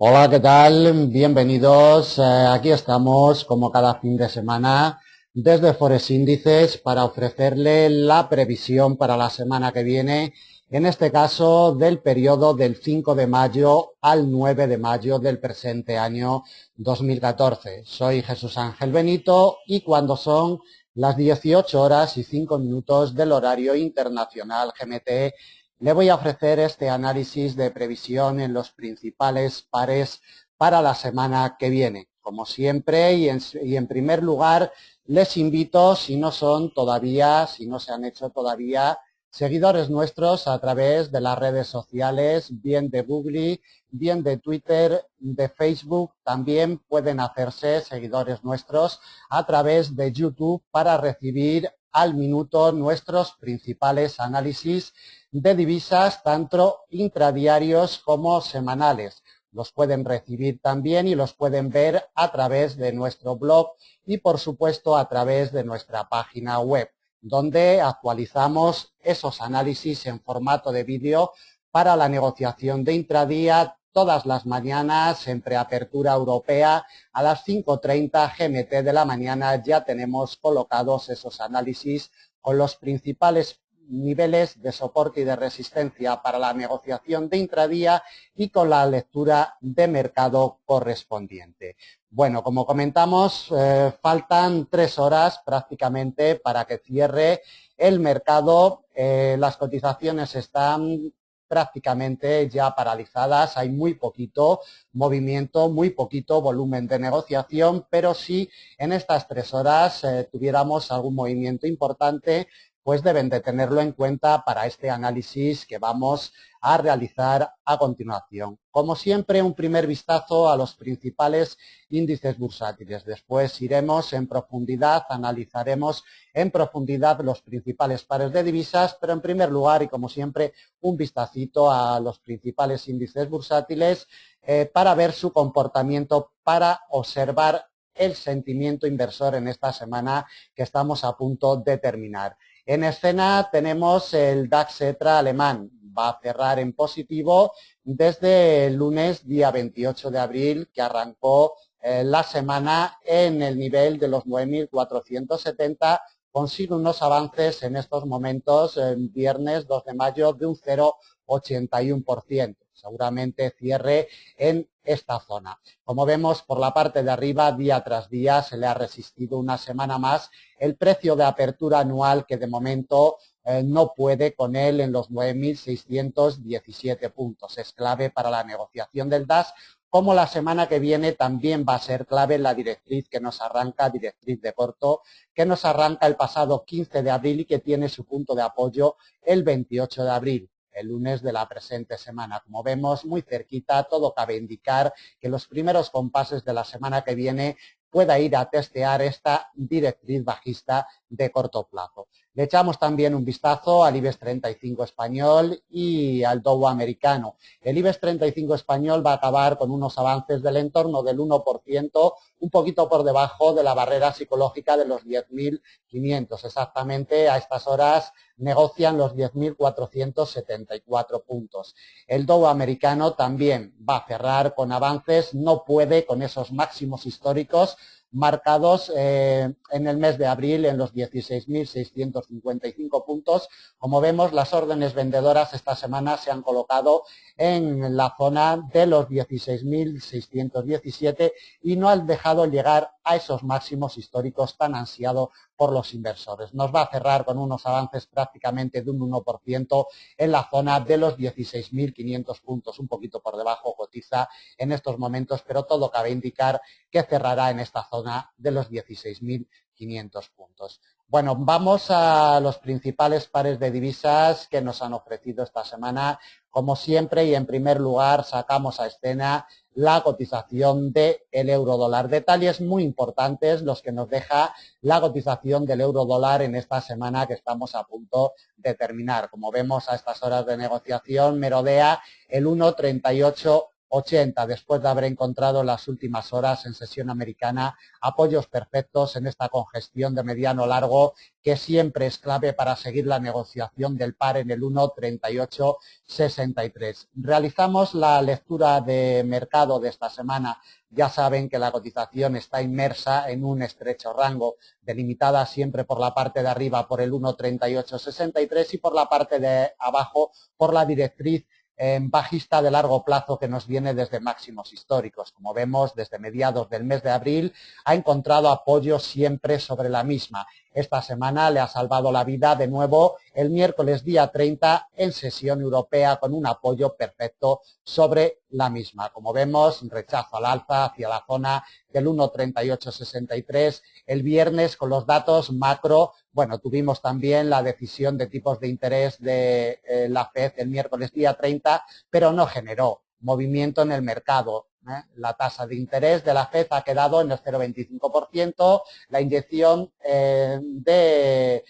Hola, ¿qué tal? Bienvenidos. Aquí estamos, como cada fin de semana, desde Forex Índices para ofrecerle la previsión para la semana que viene, en este caso del periodo del 5 de mayo al 9 de mayo del presente año 2014. Soy Jesús Ángel Benito y cuando son las 18 horas y 5 minutos del horario internacional GMT, le voy a ofrecer este análisis de previsión en los principales pares para la semana que viene. Como siempre y en primer lugar, les invito, si no son todavía, si no se han hecho todavía, seguidores nuestros a través de las redes sociales, bien de Google, bien de Twitter, de Facebook, también pueden hacerse seguidores nuestros a través de YouTube para recibir al minuto nuestros principales análisis de divisas, tanto intradiarios como semanales. Los pueden recibir también y los pueden ver a través de nuestro blog y, por supuesto, a través de nuestra página web, donde actualizamos esos análisis en formato de vídeo para la negociación de intradía todas las mañanas en preapertura europea a las 5:30 GMT de la mañana. Ya tenemos colocados esos análisis con los principales niveles de soporte y de resistencia para la negociación de intradía y con la lectura de mercado correspondiente. Bueno, como comentamos, faltan 3 horas prácticamente para que cierre el mercado. Las cotizaciones están prácticamente ya paralizadas, hay muy poquito movimiento, muy poquito volumen de negociación, pero si en estas 3 horas tuviéramos algún movimiento importante, pues deben de tenerlo en cuenta para este análisis que vamos a realizar a continuación. Como siempre, un primer vistazo a los principales índices bursátiles. Después iremos en profundidad, analizaremos en profundidad los principales pares de divisas, pero en primer lugar, y como siempre, un vistacito a los principales índices bursátiles para ver su comportamiento, para observar el sentimiento inversor en esta semana que estamos a punto de terminar. En escena tenemos el DAX ETRA alemán, va a cerrar en positivo desde el lunes día 28 de abril, que arrancó la semana en el nivel de los 9.470, consigue unos avances en estos momentos, viernes 2 de mayo, de un 0,81%. Seguramente cierre en esta zona. Como vemos por la parte de arriba, día tras día se le ha resistido una semana más el precio de apertura anual, que de momento no puede con él en los 9.617 puntos. Es clave para la negociación del DAX, como la semana que viene también va a ser clave la directriz que nos arranca, directriz de corto, que nos arranca el pasado 15 de abril y que tiene su punto de apoyo el 28 de abril. El lunes de la presente semana. Como vemos, muy cerquita, todo cabe indicar que los primeros compases de la semana que viene pueda ir a testear esta directriz bajista de corto plazo. Le echamos también un vistazo al IBEX 35 español y al Dow americano. El IBEX 35 español va a acabar con unos avances del entorno del 1%, un poquito por debajo de la barrera psicológica de los 10.500. Exactamente a estas horas negocian los 10.474 puntos. El Dow americano también va a cerrar con avances, no puede con esos máximos históricos marcados en el mes de abril en los 16.655 puntos. Como vemos, las órdenes vendedoras esta semana se han colocado en la zona de los 16.617 y no han dejado llegar a esos máximos históricos tan ansiados por los inversores. Nos va a cerrar con unos avances prácticamente de un 1% en la zona de los 16.500 puntos, un poquito por debajo cotiza en estos momentos, pero todo cabe indicar que cerrará en esta zona de los 16.500 puntos. Bueno, vamos a los principales pares de divisas que nos han ofrecido esta semana. Como siempre, y en primer lugar, sacamos a escena la cotización del euro dólar. Detalles muy importantes los que nos deja la cotización del euro dólar en esta semana que estamos a punto de terminar. Como vemos, a estas horas de negociación merodea el 1,38 1,80, después de haber encontrado en las últimas horas en sesión americana apoyos perfectos en esta congestión de mediano largo que siempre es clave para seguir la negociación del par en el 1,3863. Realizamos la lectura de mercado de esta semana. Ya saben que la cotización está inmersa en un estrecho rango, delimitada siempre por la parte de arriba por el 1,3863 y por la parte de abajo por la directriz bajista de largo plazo que nos viene desde máximos históricos. Como vemos, desde mediados del mes de abril ha encontrado apoyo siempre sobre la misma. Esta semana le ha salvado la vida de nuevo el miércoles día 30 en sesión europea con un apoyo perfecto sobre la misma. Como vemos, rechazo al alza hacia la zona del 1,3863. El viernes con los datos macro, bueno, tuvimos también la decisión de tipos de interés de la FED el miércoles día 30, pero no generó movimiento en el mercado. La tasa de interés de la FED ha quedado en el 0,25%, la inyección de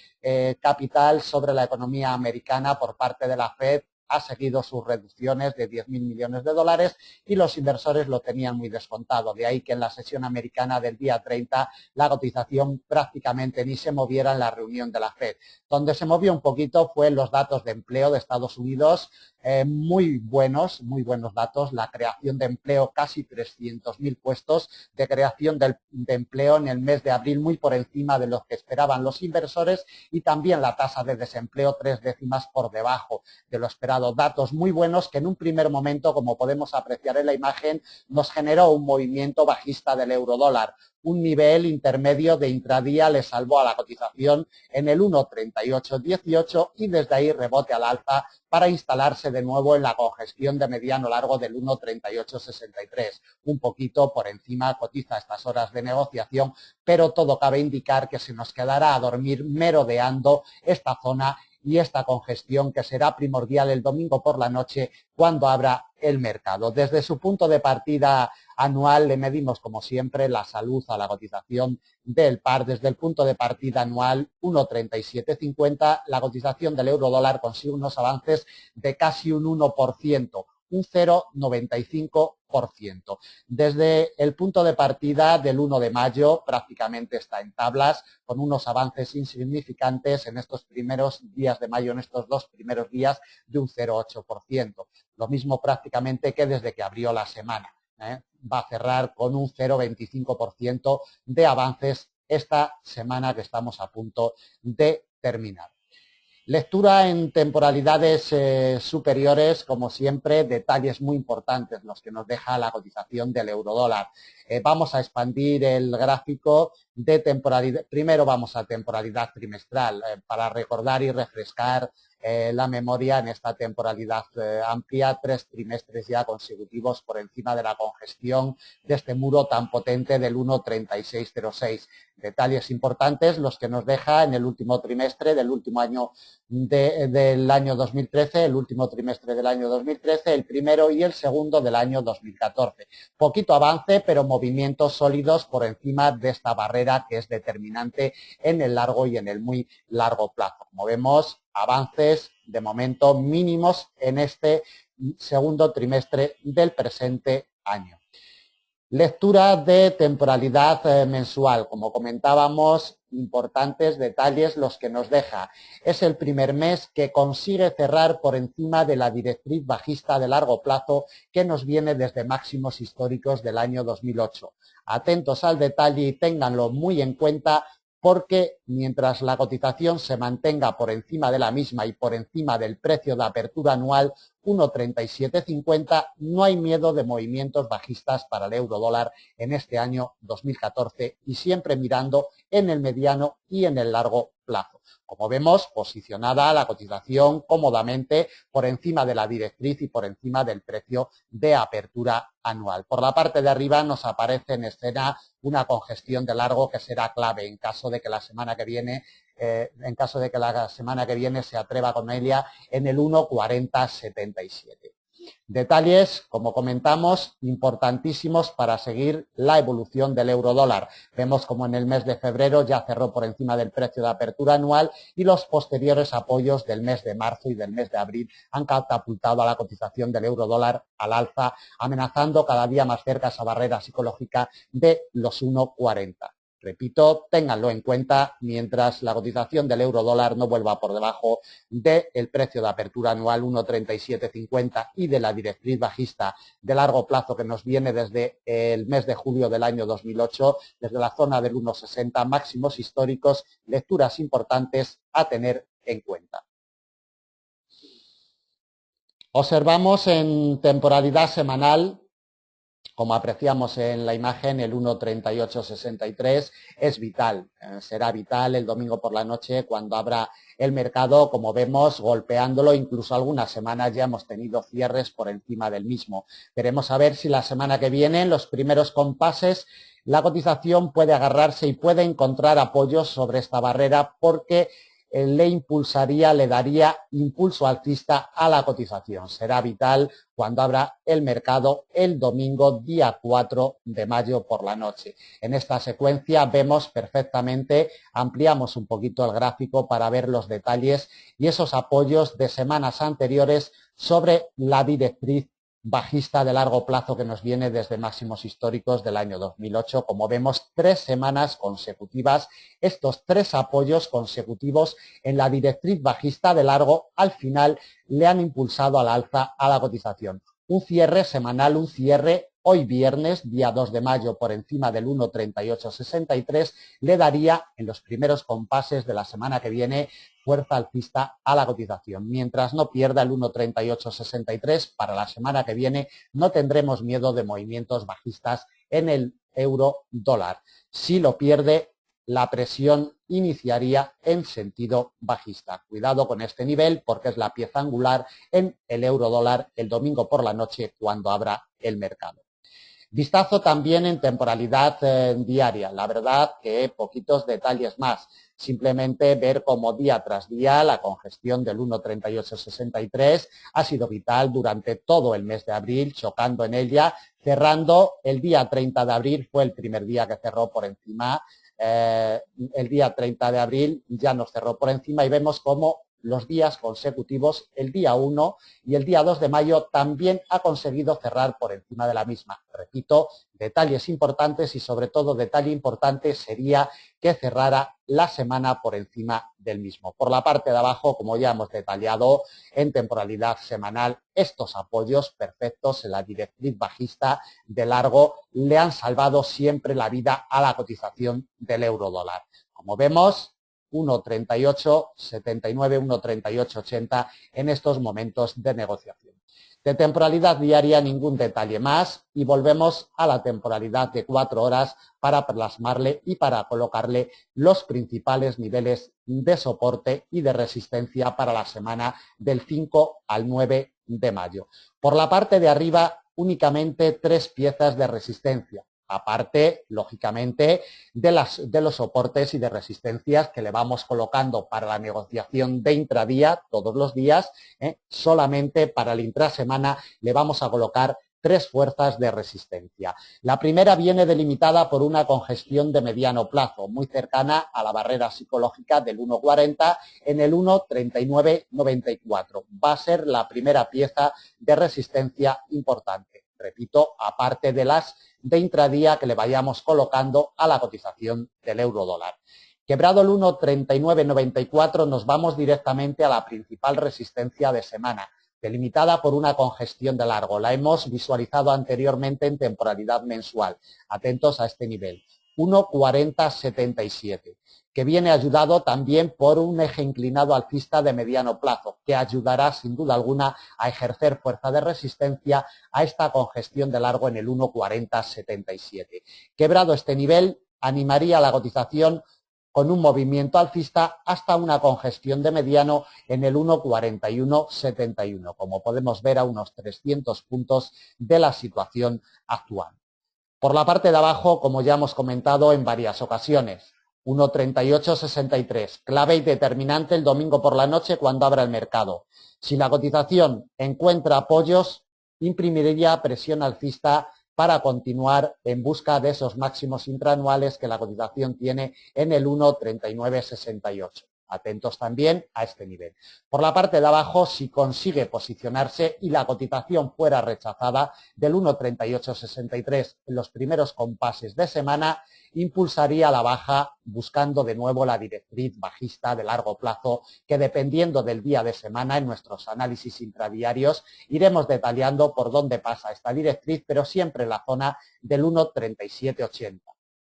capital sobre la economía americana por parte de la FED ha seguido sus reducciones de 10.000 millones de dólares y los inversores lo tenían muy descontado. De ahí que en la sesión americana del día 30 la cotización prácticamente ni se moviera en la reunión de la FED. Donde se movió un poquito fue en los datos de empleo de Estados Unidos, muy buenos datos, la creación de empleo, casi 300.000 puestos de creación de empleo en el mes de abril, muy por encima de lo que esperaban los inversores, y también la tasa de desempleo 3 décimas por debajo de lo esperado. Datos muy buenos que en un primer momento, como podemos apreciar en la imagen, nos generó un movimiento bajista del euro-dólar. Un nivel intermedio de intradía le salvó a la cotización en el 1,3818 y desde ahí rebote al alza para instalarse de nuevo en la congestión de mediano largo del 1,3863. Un poquito por encima cotiza a estas horas de negociación, pero todo cabe indicar que se nos quedará a dormir merodeando esta zona y esta congestión que será primordial el domingo por la noche cuando abra el mercado. Desde su punto de partida anual le medimos como siempre la salud a la cotización del par. Desde el punto de partida anual 1,3750, la cotización del euro dólar consigue unos avances de casi un 1%, un 0,95%. Desde el punto de partida del 1 de mayo prácticamente está en tablas, con unos avances insignificantes en estos primeros días de mayo, en estos dos primeros días, de un 0,8%. Lo mismo prácticamente que desde que abrió la semana. Va a cerrar con un 0,25% de avances esta semana que estamos a punto de terminar. Lectura en temporalidades superiores, como siempre, detalles muy importantes los que nos deja la cotización del eurodólar. Vamos a expandir el gráfico de temporalidad. Primero vamos a temporalidad trimestral para recordar y refrescar la memoria en esta temporalidad amplia, 3 trimestres ya consecutivos por encima de la congestión de este muro tan potente del 1,3606. Detalles importantes los que nos deja en el último trimestre del último año del año 2013, el último trimestre del año 2013, el primero y el segundo del año 2014. Poquito avance, pero movimientos sólidos por encima de esta barrera que es determinante en el largo y en el muy largo plazo. Como vemos, avances de momento mínimos en este segundo trimestre del presente año. Lectura de temporalidad mensual. Como comentábamos, importantes detalles los que nos deja. Es el primer mes que consigue cerrar por encima de la directriz bajista de largo plazo que nos viene desde máximos históricos del año 2008. Atentos al detalle y ténganlo muy en cuenta, porque mientras la cotización se mantenga por encima de la misma y por encima del precio de apertura anual 1,3750, no hay miedo de movimientos bajistas para el euro dólar en este año 2014 y siempre mirando en el mediano y en el largo plazo. Como vemos, posicionada la cotización cómodamente por encima de la directriz y por encima del precio de apertura anual. Por la parte de arriba nos aparece en escena una congestión de largo que será clave en caso de que la semana que viene se atreva con ella en el 1,4077. Detalles, como comentamos, importantísimos para seguir la evolución del euro-dólar. Vemos como en el mes de febrero ya cerró por encima del precio de apertura anual y los posteriores apoyos del mes de marzo y del mes de abril han catapultado a la cotización del euro-dólar al alza, amenazando cada día más cerca esa barrera psicológica de los 1,40. Repito, ténganlo en cuenta mientras la cotización del euro-dólar no vuelva por debajo del precio de apertura anual 1,3750 y de la directriz bajista de largo plazo que nos viene desde el mes de julio del año 2008, desde la zona del 1,60, máximos históricos, lecturas importantes a tener en cuenta. Observamos en temporalidad semanal, como apreciamos en la imagen, el 1,3863 es vital, será vital el domingo por la noche cuando abra el mercado, como vemos, golpeándolo. Incluso algunas semanas ya hemos tenido cierres por encima del mismo. Veremos a ver si la semana que viene, en los primeros compases, la cotización puede agarrarse y puede encontrar apoyos sobre esta barrera porque le impulsaría, le daría impulso alcista a la cotización. Será vital cuando abra el mercado el domingo día 4 de mayo por la noche. En esta secuencia vemos perfectamente, ampliamos un poquito el gráfico para ver los detalles y esos apoyos de semanas anteriores sobre la directriz bajista de largo plazo que nos viene desde máximos históricos del año 2008. Como vemos, 3 semanas consecutivas, estos 3 apoyos consecutivos en la directriz bajista de largo, al final le han impulsado al alza a la cotización. Un cierre semanal, un cierre hoy viernes, día 2 de mayo, por encima del 1,3863, le daría en los primeros compases de la semana que viene fuerza alcista a la cotización. Mientras no pierda el 1,3863 para la semana que viene, no tendremos miedo de movimientos bajistas en el euro dólar. Si lo pierde, la presión iniciaría en sentido bajista. Cuidado con este nivel porque es la pieza angular en el euro dólar el domingo por la noche cuando abra el mercado. Vistazo también en temporalidad diaria. La verdad que poquitos detalles más. Simplemente ver cómo día tras día la congestión del 1,3863 ha sido vital durante todo el mes de abril, chocando en ella, cerrando el día 30 de abril, fue el primer día que cerró por encima. El día 30 de abril ya nos cerró por encima y vemos cómo los días consecutivos, el día 1 y el día 2 de mayo, también ha conseguido cerrar por encima de la misma. Repito, detalles importantes y sobre todo detalle importante sería que cerrara la semana por encima del mismo. Por la parte de abajo, como ya hemos detallado en temporalidad semanal, estos apoyos perfectos en la directriz bajista de largo le han salvado siempre la vida a la cotización del euro dólar. Como vemos, 1,3879, 1,3880 en estos momentos de negociación. De temporalidad diaria ningún detalle más y volvemos a la temporalidad de 4 horas para plasmarle y para colocarle los principales niveles de soporte y de resistencia para la semana del 5 al 9 de mayo. Por la parte de arriba únicamente 3 piezas de resistencia. Aparte, lógicamente, de los soportes y de resistencias que le vamos colocando para la negociación de intradía todos los días, solamente para el intrasemana le vamos a colocar 3 fuerzas de resistencia. La primera viene delimitada por una congestión de mediano plazo, muy cercana a la barrera psicológica del 1,40 en el 1,3994. Va a ser la primera pieza de resistencia importante. Repito, aparte de las de intradía que le vayamos colocando a la cotización del euro dólar. Quebrado el 1,3994 nos vamos directamente a la principal resistencia de semana, delimitada por una congestión de largo. La hemos visualizado anteriormente en temporalidad mensual. Atentos a este nivel. 1,4077, que viene ayudado también por un eje inclinado alcista de mediano plazo, que ayudará sin duda alguna a ejercer fuerza de resistencia a esta congestión de largo en el 1,4077. Quebrado este nivel, animaría a la cotización con un movimiento alcista hasta una congestión de mediano en el 1,4171, como podemos ver a unos 300 puntos de la situación actual. Por la parte de abajo, como ya hemos comentado en varias ocasiones, 1,3863, clave y determinante el domingo por la noche cuando abra el mercado. Si la cotización encuentra apoyos, imprimiría presión alcista para continuar en busca de esos máximos intraanuales que la cotización tiene en el 1,3968. Atentos también a este nivel. Por la parte de abajo, si consigue posicionarse y la cotización fuera rechazada del 1,3863 en los primeros compases de semana, impulsaría la baja buscando de nuevo la directriz bajista de largo plazo que, dependiendo del día de semana, en nuestros análisis intradiarios iremos detallando por dónde pasa esta directriz, pero siempre en la zona del 1,3780.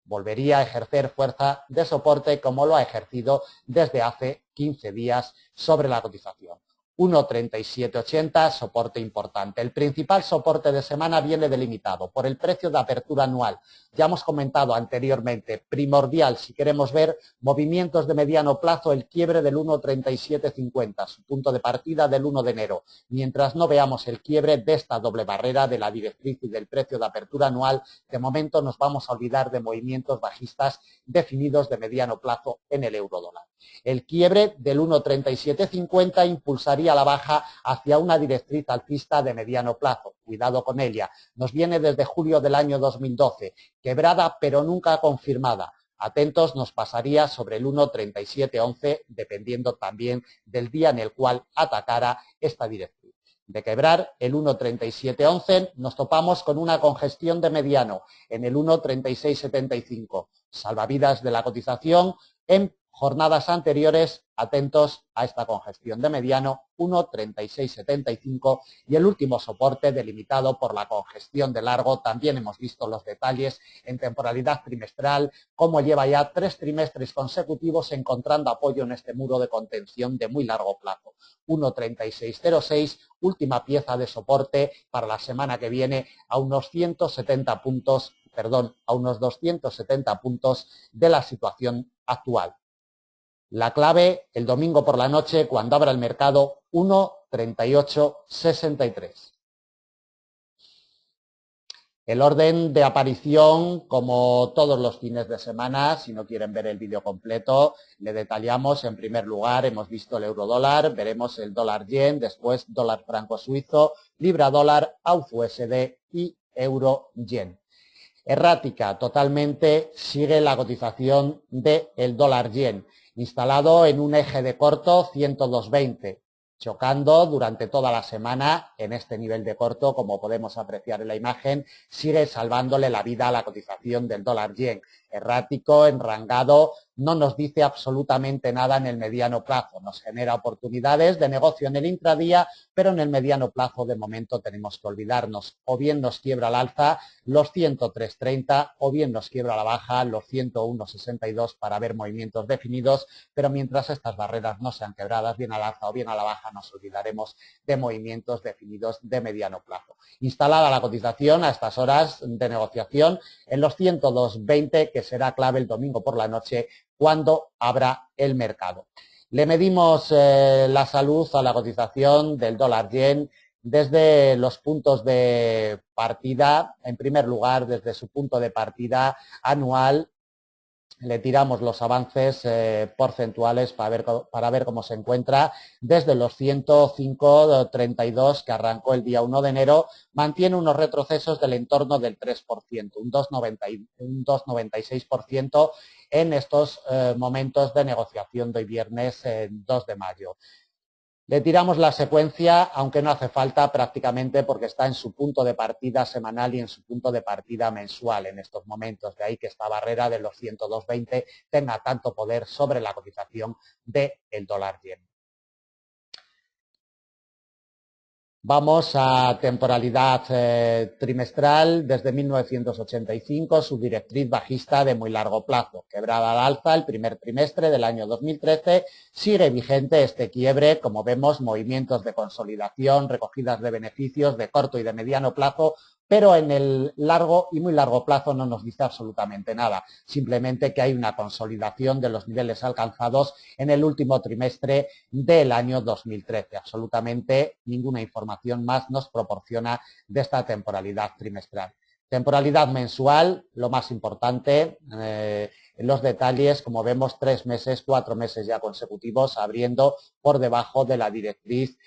Volvería a ejercer fuerza de soporte como lo ha ejercido desde hace 15 días sobre la cotización. 1,3780, soporte importante. El principal soporte de semana viene delimitado por el precio de apertura anual. Ya hemos comentado anteriormente, primordial si queremos ver movimientos de mediano plazo, el quiebre del 1,3750, su punto de partida del 1 de enero. Mientras no veamos el quiebre de esta doble barrera de la directriz y del precio de apertura anual, de momento nos vamos a olvidar de movimientos bajistas definidos de mediano plazo en el euro dólar. El quiebre del 1,3750 impulsaría la baja hacia una directriz alcista de mediano plazo. Cuidado con ella. Nos viene desde julio del año 2012, quebrada pero nunca confirmada. Atentos, nos pasaría sobre el 1,3711, dependiendo también del día en el cual atacara esta directriz. De quebrar el 1,3711 nos topamos con una congestión de mediano en el 1,3675. Salvavidas de la cotización en jornadas anteriores, atentos a esta congestión de mediano, 1,3675, y el último soporte delimitado por la congestión de largo. También hemos visto los detalles en temporalidad trimestral, cómo lleva ya 3 trimestres consecutivos encontrando apoyo en este muro de contención de muy largo plazo. 1,3606, última pieza de soporte para la semana que viene a unos 170 puntos, a unos 270 puntos de la situación actual. La clave, el domingo por la noche, cuando abra el mercado, 1,3863. El orden de aparición, como todos los fines de semana, si no quieren ver el vídeo completo, le detallamos. En primer lugar, hemos visto el euro dólar, veremos el dólar yen, después dólar franco suizo, libra dólar, AUD USD y euro yen. Errática totalmente sigue la cotización del dólar yen, instalado en un eje de corto 102.20, chocando durante toda la semana en este nivel de corto, como podemos apreciar en la imagen, sigue salvándole la vida a la cotización del dólar yen. Errático, enrangado, no nos dice absolutamente nada en el mediano plazo. Nos genera oportunidades de negocio en el intradía, pero en el mediano plazo de momento tenemos que olvidarnos. O bien nos quiebra al alza los 103.30 o bien nos quiebra a la baja los 101.62 para ver movimientos definidos, pero mientras estas barreras no sean quebradas, bien al alza o bien a la baja, nos olvidaremos de movimientos definidos de mediano plazo. Instalada la cotización a estas horas de negociación en los 102.20, que será clave el domingo por la noche cuando abra el mercado. Le medimos la salud a la cotización del dólar yen desde los puntos de partida. En primer lugar, desde su punto de partida anual, le tiramos los avances porcentuales para ver cómo se encuentra. Desde los 105.32 que arrancó el día 1 de enero, mantiene unos retrocesos del entorno del 3%, un 2,96% en estos momentos de negociación de hoy viernes 2 de mayo. Le tiramos la secuencia, aunque no hace falta prácticamente porque está en su punto de partida semanal y en su punto de partida mensual en estos momentos. De ahí que esta barrera de los 102.20 tenga tanto poder sobre la cotización del dólar yen. Vamos a temporalidad trimestral desde 1985, su directriz bajista de muy largo plazo. Quebrada al alza el primer trimestre del año 2013, sigue vigente este quiebre, como vemos, movimientos de consolidación, recogidas de beneficios de corto y de mediano plazo, pero en el largo y muy largo plazo no nos dice absolutamente nada, simplemente que hay una consolidación de los niveles alcanzados en el último trimestre del año 2013. Absolutamente ninguna información más nos proporciona de esta temporalidad trimestral. Temporalidad mensual, lo más importante, los detalles, como vemos, 3 meses, 4 meses ya consecutivos, abriendo por debajo de la directriz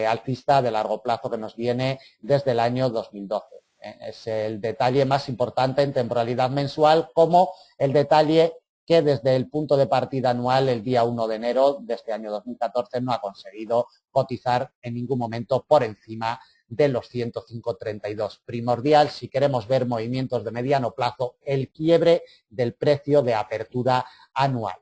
alcista de largo plazo que nos viene desde el año 2012. Es el detalle más importante en temporalidad mensual, como el detalle que desde el punto de partida anual, el día 1 de enero de este año 2014, no ha conseguido cotizar en ningún momento por encima de los 105,32. Primordial, si queremos ver movimientos de mediano plazo, el quiebre del precio de apertura anual.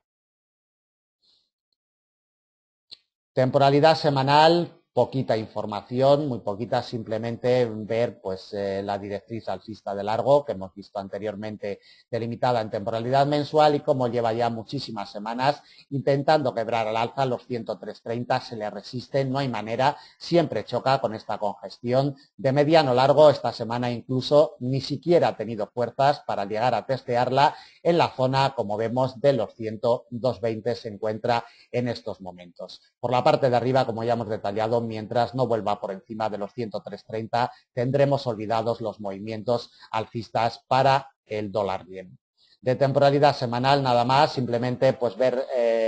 Temporalidad semanal, poquita información, muy poquita, simplemente ver pues la directriz alcista de largo que hemos visto anteriormente delimitada en temporalidad mensual y como lleva ya muchísimas semanas intentando quebrar al alza los 103,30, se le resiste, no hay manera, siempre choca con esta congestión de mediano largo. Esta semana incluso ni siquiera ha tenido fuerzas para llegar a testearla en la zona, como vemos, de los 102,20 se encuentra en estos momentos. Por la parte de arriba, como ya hemos detallado, mientras no vuelva por encima de los 103,30, tendremos olvidados los movimientos alcistas para el dólar yen. De temporalidad semanal nada más, simplemente pues ver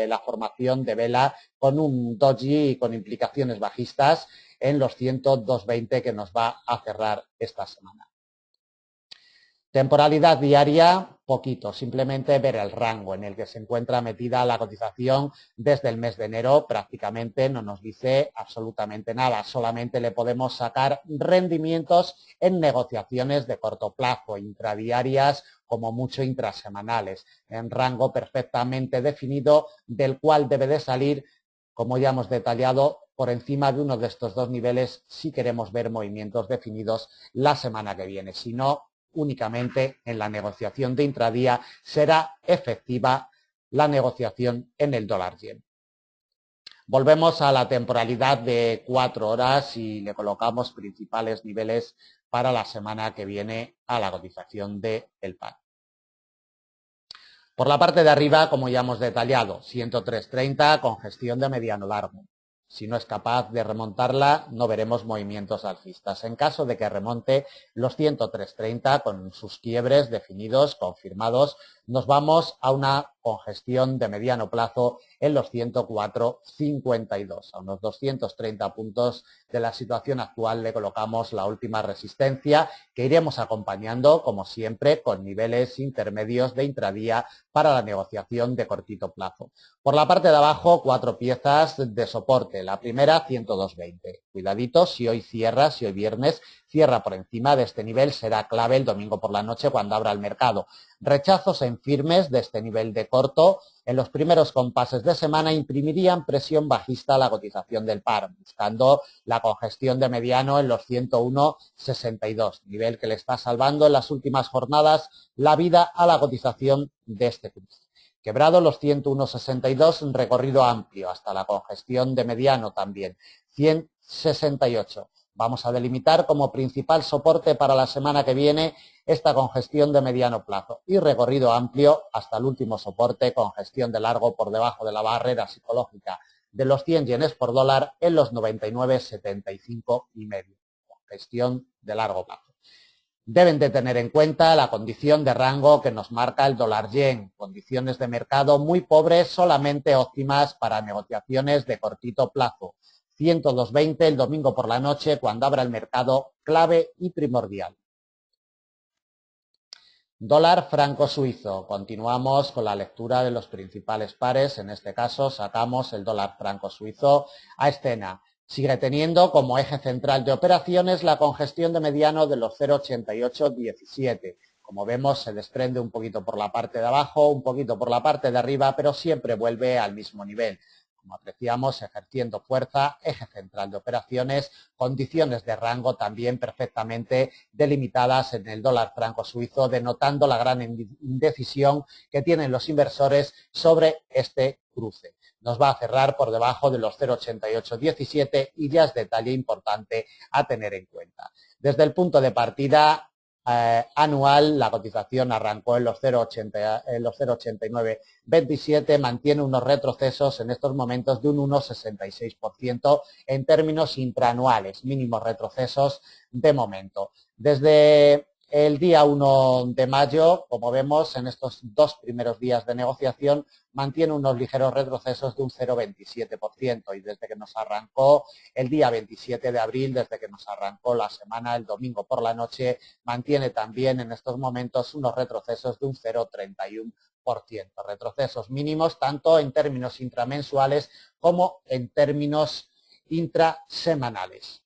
la formación de vela con un doji y con implicaciones bajistas en los 102,20 que nos va a cerrar esta semana. Temporalidad diaria, poquito, simplemente ver el rango en el que se encuentra metida la cotización desde el mes de enero, prácticamente no nos dice absolutamente nada, solamente le podemos sacar rendimientos en negociaciones de corto plazo, intradiarias, como mucho intrasemanales, en rango perfectamente definido, del cual debe de salir, como ya hemos detallado, por encima de uno de estos dos niveles si queremos ver movimientos definidos la semana que viene, si no, únicamente en la negociación de intradía será efectiva la negociación en el dólar yen. Volvemos a la temporalidad de 4 horas y le colocamos principales niveles para la semana que viene a la cotización del PAN. Por la parte de arriba, como ya hemos detallado, 103,30 con gestión de mediano largo. Si no es capaz de remontarla, no veremos movimientos alcistas. En caso de que remonte los 103,30 con sus quiebres definidos, confirmados, nos vamos a una congestión de mediano plazo en los 104,52. A unos 230 puntos de la situación actual le colocamos la última resistencia que iremos acompañando, como siempre, con niveles intermedios de intradía para la negociación de cortito plazo. Por la parte de abajo, 4 piezas de soporte. La primera, 102,20. Cuidadito, si hoy cierra, si hoy viernes cierra por encima de este nivel, será clave el domingo por la noche cuando abra el mercado. Rechazos en firmes de este nivel de corto en los primeros compases de semana imprimirían presión bajista a la cotización del par, buscando la congestión de mediano en los 101,62, nivel que le está salvando en las últimas jornadas la vida a la cotización de este cruce. Quebrado los 101,62, recorrido amplio hasta la congestión de mediano también, 100,68. Vamos a delimitar como principal soporte para la semana que viene esta congestión de mediano plazo y recorrido amplio hasta el último soporte, congestión de largo por debajo de la barrera psicológica de los 100 yenes por dólar en los 99,75,5. Congestión de largo plazo. Deben de tener en cuenta la condición de rango que nos marca el dólar yen, condiciones de mercado muy pobres, solamente óptimas para negociaciones de cortito plazo. 102,20 el domingo por la noche cuando abra el mercado, clave y primordial. Dólar franco suizo. Continuamos con la lectura de los principales pares. En este caso sacamos el dólar franco suizo a escena. Sigue teniendo como eje central de operaciones la congestión de mediano de los 0,8817. Como vemos, se desprende un poquito por la parte de abajo, un poquito por la parte de arriba, pero siempre vuelve al mismo nivel. Como apreciamos, ejerciendo fuerza, eje central de operaciones, condiciones de rango también perfectamente delimitadas en el dólar franco suizo, denotando la gran indecisión que tienen los inversores sobre este cruce. Nos va a cerrar por debajo de los 0,8817 y ya es detalle importante a tener en cuenta. Desde el punto de partida anual, la cotización arrancó en los 0,8927, mantiene unos retrocesos en estos momentos de un 1,66% en términos intraanuales, mínimos retrocesos de momento. Desde El día 1 de mayo, como vemos, en estos dos primeros días de negociación, mantiene unos ligeros retrocesos de un 0,27% y desde que nos arrancó el día 27 de abril, desde que nos arrancó la semana, el domingo por la noche, mantiene también en estos momentos unos retrocesos de un 0,31%. Retrocesos mínimos tanto en términos intramensuales como en términos intrasemanales.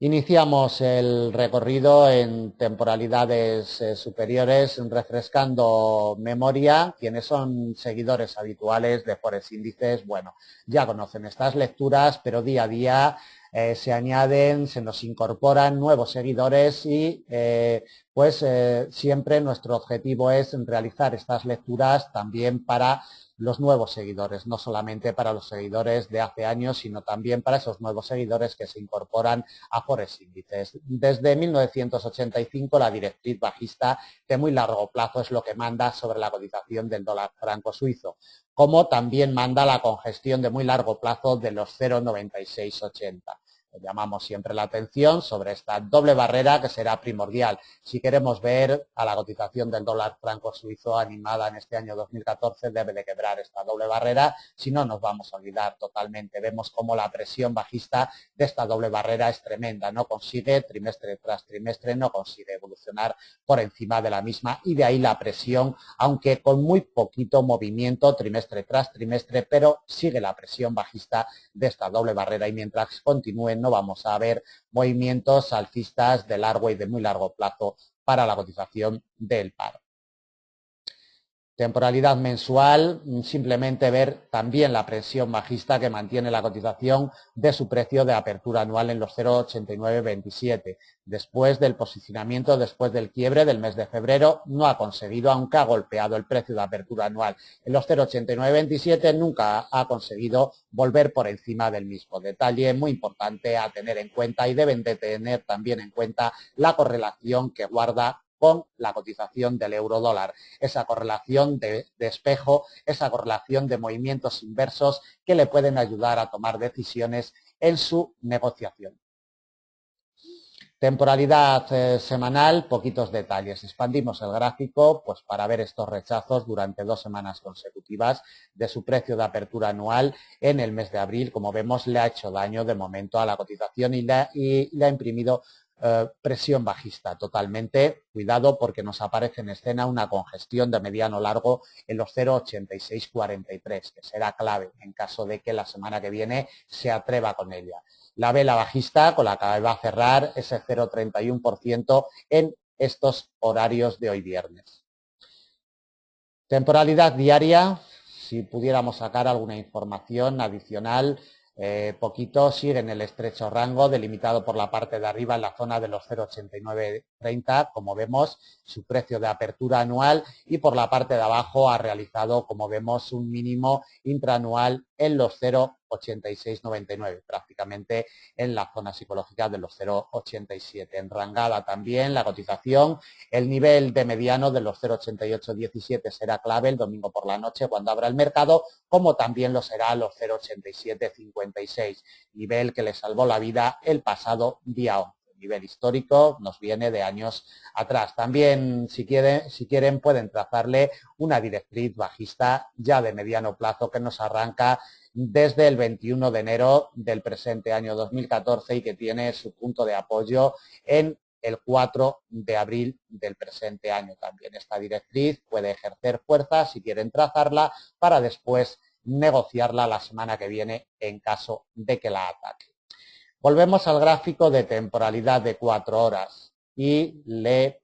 Iniciamos el recorrido en temporalidades superiores, refrescando memoria. Quienes son seguidores habituales de Forex Índices, bueno, ya conocen estas lecturas, pero día a día se añaden, se nos incorporan nuevos seguidores y siempre nuestro objetivo es realizar estas lecturas también para los nuevos seguidores, no solamente para los seguidores de hace años, sino también para esos nuevos seguidores que se incorporan a Forex Índices. Desde 1985 la directriz bajista de muy largo plazo es lo que manda sobre la cotización del dólar franco suizo, como también manda la congestión de muy largo plazo de los 0,9680. Llamamos siempre la atención sobre esta doble barrera que será primordial si queremos ver a la cotización del dólar franco suizo animada en este año 2014. Debe de quebrar esta doble barrera, si no nos vamos a olvidar totalmente. Vemos cómo la presión bajista de esta doble barrera es tremenda, no consigue trimestre tras trimestre, no consigue evolucionar por encima de la misma y de ahí la presión, aunque con muy poquito movimiento trimestre tras trimestre, pero sigue la presión bajista de esta doble barrera y mientras continúen no vamos a ver movimientos alcistas de largo y de muy largo plazo para la cotización del paro. Temporalidad mensual, simplemente ver también la presión bajista que mantiene la cotización de su precio de apertura anual en los 0,8927. Después del posicionamiento, después del quiebre del mes de febrero, no ha conseguido, aunque ha golpeado el precio de apertura anual en los 0,8927, nunca ha conseguido volver por encima del mismo. Detalle muy importante a tener en cuenta y deben de tener también en cuenta la correlación que guarda con la cotización del euro dólar, esa correlación de espejo, esa correlación de movimientos inversos que le pueden ayudar a tomar decisiones en su negociación. Temporalidad semanal, poquitos detalles. Expandimos el gráfico pues para ver estos rechazos durante 2 semanas consecutivas de su precio de apertura anual en el mes de abril. Como vemos, le ha hecho daño de momento a la cotización y le ha imprimido presión bajista totalmente. Cuidado porque nos aparece en escena una congestión de mediano largo en los 0,8643, que será clave en caso de que la semana que viene se atreva con ella. La vela bajista con la que va a cerrar ese 0,31% en estos horarios de hoy viernes. Temporalidad diaria, si pudiéramos sacar alguna información adicional, poquito sigue en el estrecho rango delimitado por la parte de arriba en la zona de los 0,8930, como vemos, su precio de apertura anual, y por la parte de abajo ha realizado, como vemos, un mínimo intraanual en los 0,8699, prácticamente en la zona psicológica de los 0,87. Enrangada también la cotización, el nivel de mediano de los 0,8817 será clave el domingo por la noche cuando abra el mercado, como también lo será los 0,8756, nivel que le salvó la vida el pasado día 11. Nivel histórico nos viene de años atrás. También, si quieren, pueden trazarle una directriz bajista ya de mediano plazo que nos arranca desde el 21 de enero del presente año 2014 y que tiene su punto de apoyo en el 4 de abril del presente año también. Esta directriz puede ejercer fuerza si quieren trazarla para después negociarla la semana que viene en caso de que la ataque. Volvemos al gráfico de temporalidad de 4 horas y le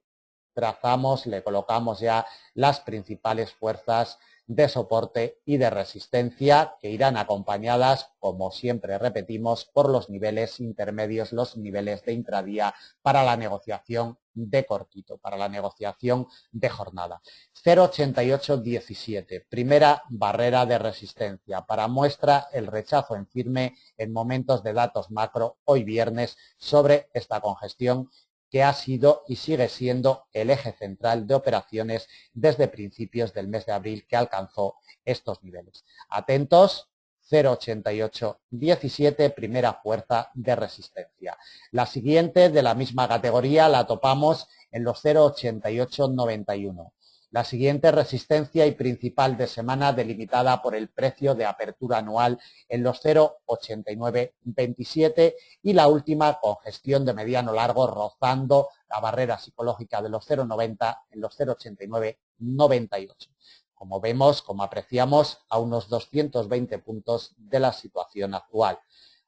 trazamos, le colocamos ya las principales fuerzas de soporte y de resistencia que irán acompañadas, como siempre repetimos, por los niveles intermedios, los niveles de intradía para la negociación de cortito, para la negociación de jornada. 0,8817, primera barrera de resistencia. Para muestra el rechazo en firme en momentos de datos macro hoy viernes sobre esta congestión que ha sido y sigue siendo el eje central de operaciones desde principios del mes de abril que alcanzó estos niveles. Atentos, 0,8817, primera fuerza de resistencia. La siguiente de la misma categoría la topamos en los 0,8891. La siguiente resistencia y principal de semana delimitada por el precio de apertura anual en los 0,8927 y la última con gestión de mediano largo rozando la barrera psicológica de los 0,90 en los 0,8998. Como vemos, como apreciamos, a unos 220 puntos de la situación actual.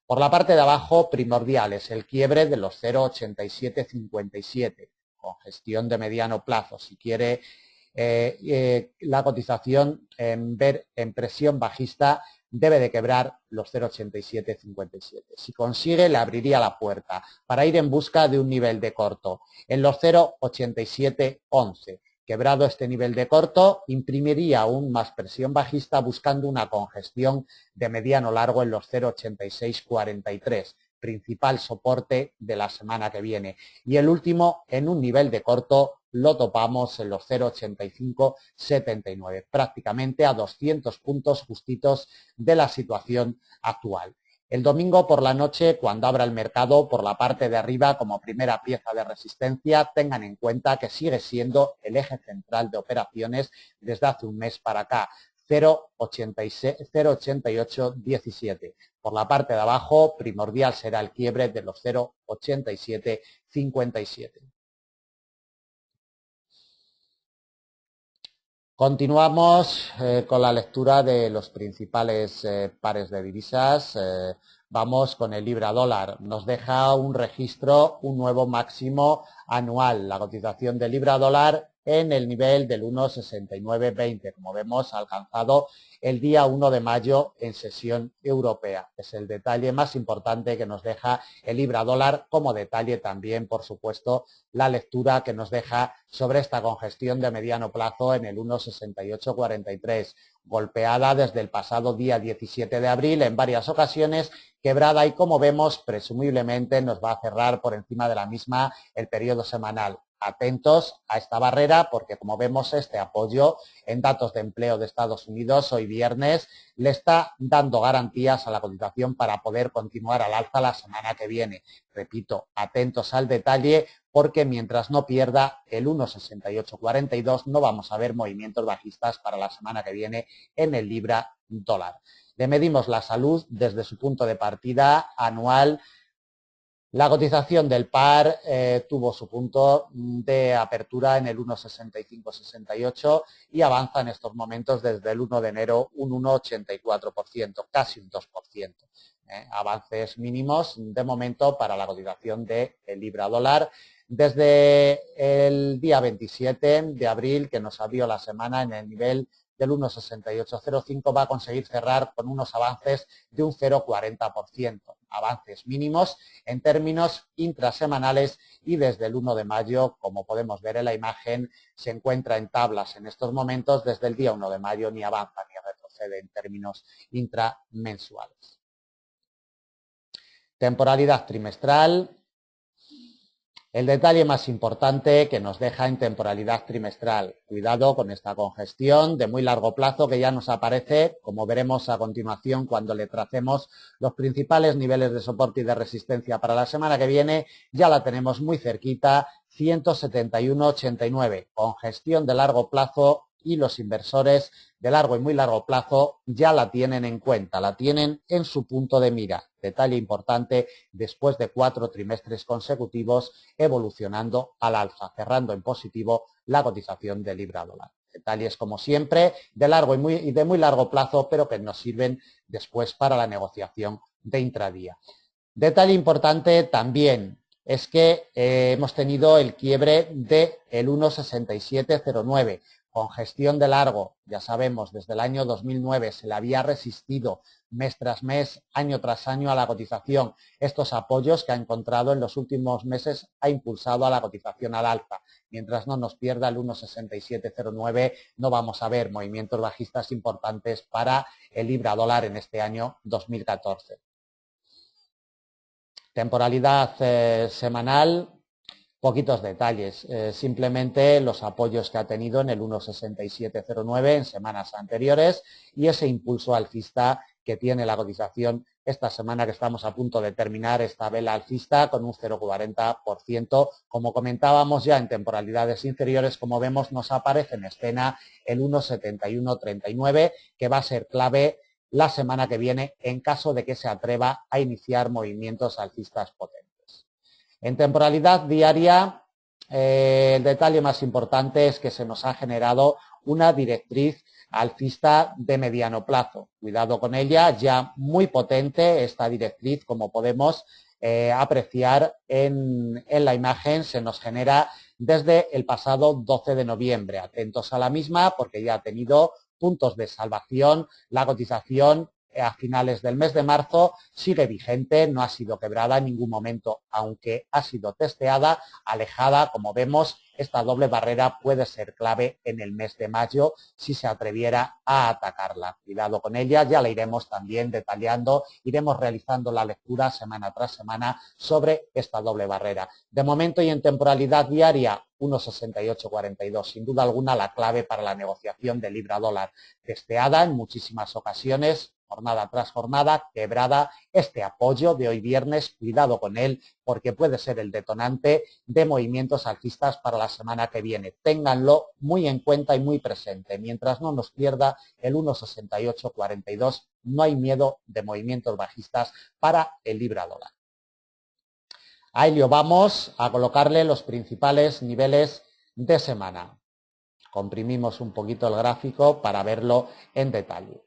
Por la parte de abajo, primordial es el quiebre de los 0,8757 con gestión de mediano plazo. Si quiere la cotización ver en presión bajista debe de quebrar los 0,8757. Si consigue, le abriría la puerta para ir en busca de un nivel de corto en los 0,8711. Quebrado este nivel de corto, imprimiría aún más presión bajista buscando una congestión de mediano largo en los 0,8643. Principal soporte de la semana que viene. Y el último, en un nivel de corto, lo topamos en los 0,8579, prácticamente a 200 puntos justitos de la situación actual. El domingo por la noche, cuando abra el mercado, por la parte de arriba como primera pieza de resistencia, tengan en cuenta que sigue siendo el eje central de operaciones desde hace un mes para acá. 0,8817. Por la parte de abajo, primordial será el quiebre de los 0,8757. Continuamos con la lectura de los principales pares de divisas. Vamos con el libra dólar. Nos deja un registro, un nuevo máximo anual. La cotización del libra dólar en el nivel del 1,6920. Como vemos, ha alcanzado el día 1 de mayo en sesión europea. Es el detalle más importante que nos deja el libra dólar, como detalle también, por supuesto, la lectura que nos deja sobre esta congestión de mediano plazo en el 1,6843, golpeada desde el pasado día 17 de abril en varias ocasiones, quebrada y, como vemos, presumiblemente nos va a cerrar por encima de la misma el periodo semanal. Atentos a esta barrera porque, como vemos, este apoyo en datos de empleo de Estados Unidos hoy viernes le está dando garantías a la cotización para poder continuar al alza la semana que viene. Repito, atentos al detalle porque mientras no pierda el 1,6842 no vamos a ver movimientos bajistas para la semana que viene en el libra dólar. Le medimos la salud desde su punto de partida anual. La cotización del par tuvo su punto de apertura en el 1,6568 y avanza en estos momentos desde el 1 de enero un 1,84%, casi un 2%. Avances mínimos de momento para la cotización del libra dólar desde el día 27 de abril, que nos abrió la semana en el nivel del 1,6805, va a conseguir cerrar con unos avances de un 0,40%. Avances mínimos en términos intrasemanales y desde el 1 de mayo, como podemos ver en la imagen, se encuentra en tablas en estos momentos. Desde el día 1 de mayo ni avanza ni retrocede en términos intramensuales. Temporalidad trimestral. El detalle más importante que nos deja en temporalidad trimestral. Cuidado con esta congestión de muy largo plazo que ya nos aparece, como veremos a continuación cuando le tracemos los principales niveles de soporte y de resistencia para la semana que viene. Ya la tenemos muy cerquita, 171,89. Congestión de largo plazo y los inversores de largo y muy largo plazo ya la tienen en cuenta, la tienen en su punto de mira. Detalle importante, después de 4 trimestres consecutivos evolucionando al alza, cerrando en positivo la cotización del libra dólar. Detalles, como siempre, de largo y de muy largo plazo, pero que nos sirven después para la negociación de intradía. Detalle importante también es que hemos tenido el quiebre del 1,6709. Congestión de largo, ya sabemos, desde el año 2009 se le había resistido mes tras mes, año tras año a la cotización. Estos apoyos que ha encontrado en los últimos meses ha impulsado a la cotización al alza. Mientras no nos pierda el 1,6709 no vamos a ver movimientos bajistas importantes para el libra dólar en este año 2014. Temporalidad semanal. Poquitos detalles, simplemente los apoyos que ha tenido en el 1,6709 en semanas anteriores y ese impulso alcista que que tiene la cotización esta semana que estamos a punto de terminar esta vela alcista con un 0,40%. Como comentábamos ya en temporalidades inferiores, como vemos, nos aparece en escena el 1,7139, que va a ser clave la semana que viene en caso de que se atreva a iniciar movimientos alcistas potentes. En temporalidad diaria, el detalle más importante es que se nos ha generado una directriz alcista de mediano plazo. Cuidado con ella, ya muy potente esta directriz, como podemos apreciar en la imagen, se nos genera desde el pasado 12 de noviembre. Atentos a la misma porque ya ha tenido puntos de salvación. La cotización a finales del mes de marzo sigue vigente, no ha sido quebrada en ningún momento, aunque ha sido testeada, alejada. Como vemos, esta doble barrera puede ser clave en el mes de mayo si se atreviera a atacarla. Cuidado con ella, ya la iremos también detallando, iremos realizando la lectura semana tras semana sobre esta doble barrera. De momento y en temporalidad diaria, 1,6842, sin duda alguna la clave para la negociación de libra-dólar, testeada en muchísimas ocasiones, jornada tras jornada, quebrada. Este apoyo de hoy viernes, cuidado con él, porque puede ser el detonante de movimientos alcistas para la semana que viene. Ténganlo muy en cuenta y muy presente. Mientras no nos pierda el 1,6842, no hay miedo de movimientos bajistas para el libra-dólar. A ello vamos a colocarle los principales niveles de semana. Comprimimos un poquito el gráfico para verlo en detalle.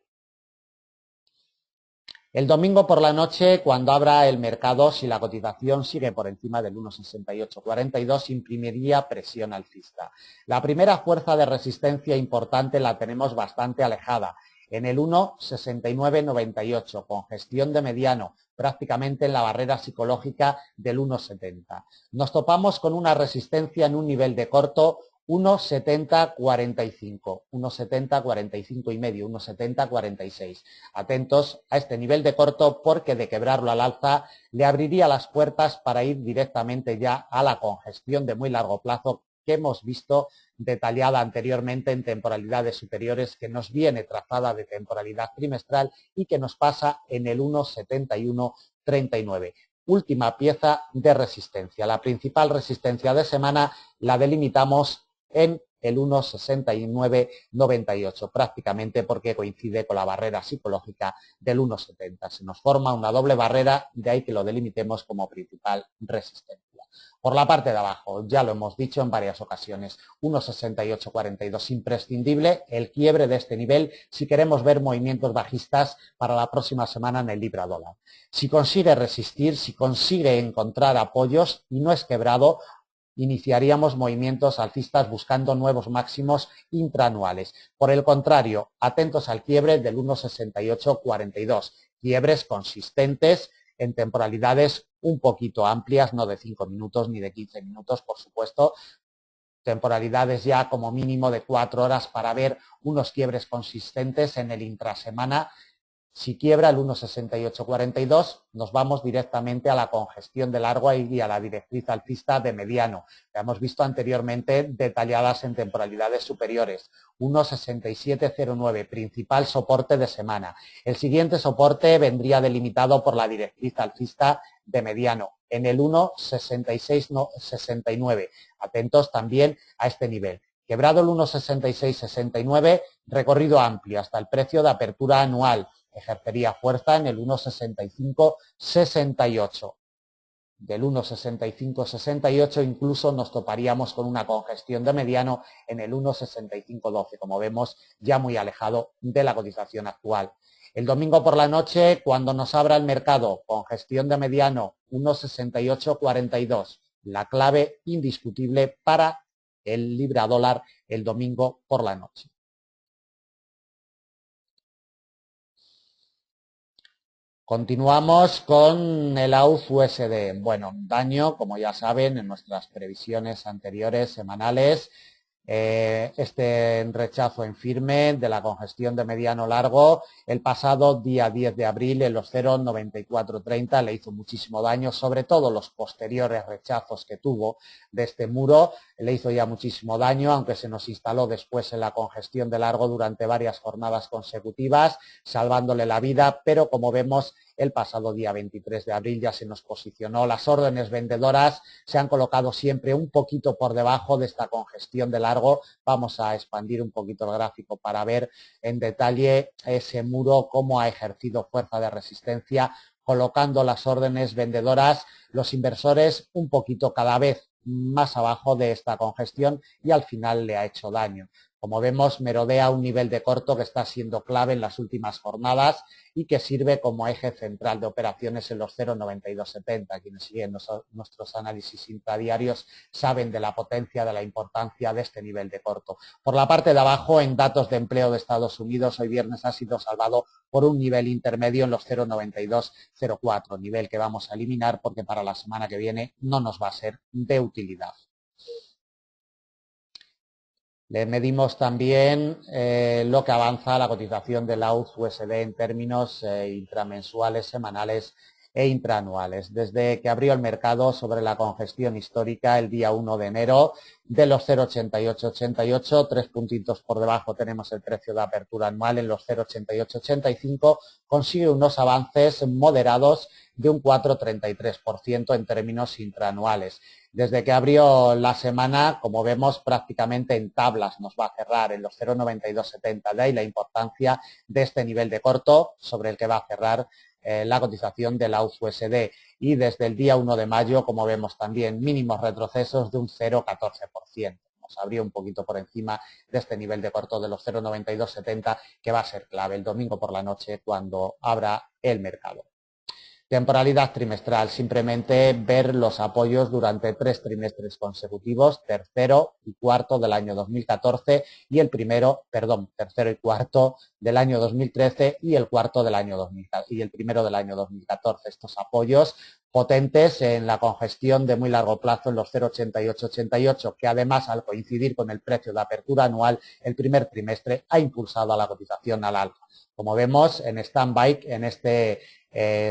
El domingo por la noche, cuando abra el mercado, si la cotización sigue por encima del 1,6842, imprimiría presión alcista. La primera fuerza de resistencia importante la tenemos bastante alejada, en el 1,6998, con gestión de mediano, prácticamente en la barrera psicológica del 1,70. Nos topamos con una resistencia en un nivel de corto 1,7045, 1,7045 y medio, 1,7046. Atentos a este nivel de corto porque de quebrarlo al alza le abriría las puertas para ir directamente ya a la congestión de muy largo plazo que hemos visto detallada anteriormente en temporalidades superiores, que nos viene trazada de temporalidad trimestral y que nos pasa en el 1,7139. Última pieza de resistencia. La principal resistencia de semana la delimitamos en el 1,6998, prácticamente porque coincide con la barrera psicológica del 1,70. Se nos forma una doble barrera, de ahí que lo delimitemos como principal resistencia. Por la parte de abajo, ya lo hemos dicho en varias ocasiones, 1,6842 imprescindible, el quiebre de este nivel si queremos ver movimientos bajistas para la próxima semana en el libra dólar. Si consigue resistir, si consigue encontrar apoyos y no es quebrado, iniciaríamos movimientos alcistas buscando nuevos máximos intraanuales. Por el contrario, atentos al quiebre del 1,6842, quiebres consistentes en temporalidades un poquito amplias, no de 5 minutos ni de 15 minutos, por supuesto, temporalidades ya como mínimo de 4 horas para ver unos quiebres consistentes en el intrasemana. Si quiebra el 1,6842, nos vamos directamente a la congestión de largo y a la directriz alcista de mediano. La hemos visto anteriormente detalladas en temporalidades superiores. 1,6709, principal soporte de semana. El siguiente soporte vendría delimitado por la directriz alcista de mediano, en el 1,6669. Atentos también a este nivel. Quebrado el 1,6669, recorrido amplio hasta el precio de apertura anual. Ejercería fuerza en el 1,6568. Del 1,6568 incluso nos toparíamos con una congestión de mediano en el 1,6512, como vemos, ya muy alejado de la cotización actual. El domingo por la noche, cuando nos abra el mercado, congestión de mediano 1,6842, la clave indiscutible para el libra dólar el domingo por la noche. Continuamos con el AUD-USD. Bueno, daño, como ya saben, en nuestras previsiones anteriores, semanales, este rechazo en firme de la congestión de mediano largo el pasado día 10 de abril en los 0,9430 le hizo muchísimo daño, sobre todo los posteriores rechazos que tuvo de este muro le hizo ya muchísimo daño, aunque se nos instaló después en la congestión de largo durante varias jornadas consecutivas, salvándole la vida, pero como vemos el pasado día 23 de abril ya se nos posicionó. Las órdenes vendedoras se han colocado siempre un poquito por debajo de esta congestión de largo. Vamos a expandir un poquito el gráfico para ver en detalle ese muro, cómo ha ejercido fuerza de resistencia, colocando las órdenes vendedoras, los inversores un poquito cada vez más abajo de esta congestión y al final le ha hecho daño. Como vemos, merodea un nivel de corto que está siendo clave en las últimas jornadas y que sirve como eje central de operaciones en los 0,9270. Quienes siguen nuestros análisis intradiarios saben de la potencia, de la importancia de este nivel de corto. Por la parte de abajo, en datos de empleo de Estados Unidos, hoy viernes ha sido salvado por un nivel intermedio en los 0,9204, nivel que vamos a eliminar porque para la semana que viene no nos va a ser de utilidad. Le medimos también lo que avanza la cotización del AUD-USD en términos intramensuales, semanales e intraanuales. Desde que abrió el mercado sobre la congestión histórica el día 1 de enero de los 0,8888, 3 puntitos por debajo tenemos el precio de apertura anual en los 0,8885, consigue unos avances moderados de un 4,33% en términos intraanuales. Desde que abrió la semana, como vemos, prácticamente en tablas nos va a cerrar en los 0,9270. De ahí la importancia de este nivel de corto sobre el que va a cerrar la cotización del AUD-USD. Y desde el día 1 de mayo, como vemos también, mínimos retrocesos de un 0,14%. Nos abrió un poquito por encima de este nivel de corto de los 0,9270 que va a ser clave el domingo por la noche cuando abra el mercado. Temporalidad trimestral, simplemente ver los apoyos durante 3 trimestres consecutivos, tercero y cuarto del año 2014 y tercero y cuarto del año 2013 y el cuarto del año 2014 y el primero del año 2014. Estos apoyos potentes en la congestión de muy largo plazo en los 0,8888, que además al coincidir con el precio de apertura anual, el primer trimestre ha impulsado a la cotización al alza. Como vemos, en stand-by, en este